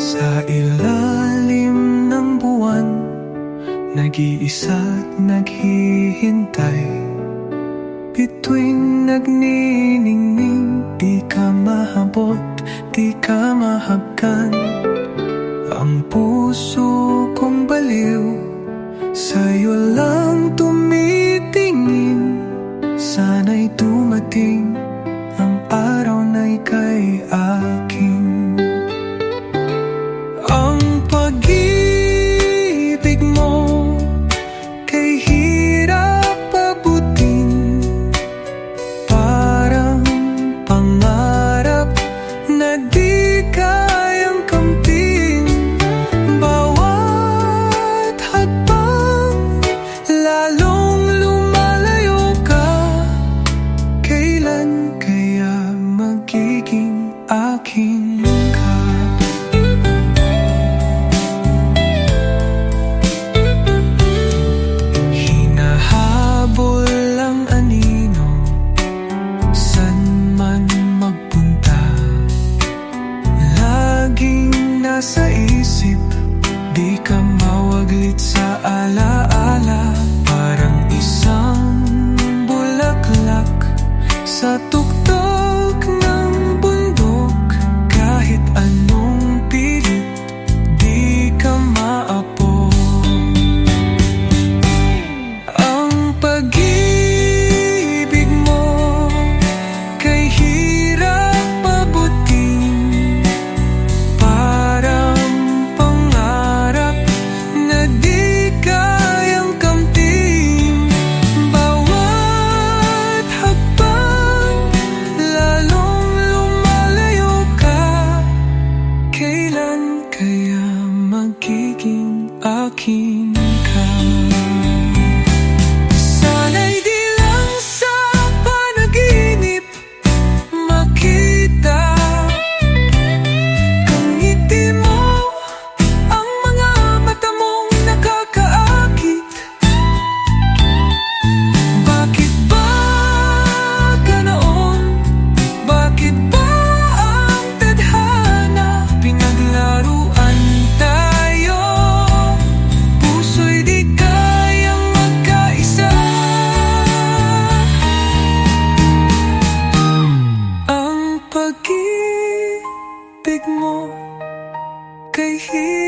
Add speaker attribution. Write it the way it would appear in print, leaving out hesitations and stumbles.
Speaker 1: Sa ilalim ng buwan, nag-iisa't naghihintay. Bituin nagniningning, di ka mahabot, di ka mahagkan. Ang puso kong baliw, sa'yo lang tumitingin. Sana'y dumating ang araw na ika'y akin. Ang pag-ibig mo kay hirap abutin, parang pangarap na di kayang kamtin. Bawat hakbang, lalong lumalayo ka. Kailan kaya magiging akin ka? Sa isip, di ka mawaglit sa alaala. Parang isang bulaklak sa tuktok ng bundok. Kahit anong pilit, di ka maapo. Ang pag-ibig mo kay hirap pabutin, magiging akin ka. Sana'y di lang sa panaginip makita kang ngiti mo, ang mga mata mong nakakaakit. Bakit ba ganoon? Bakit ba ang tadhana pinaglaruan? Pag-ibig mo kay hirap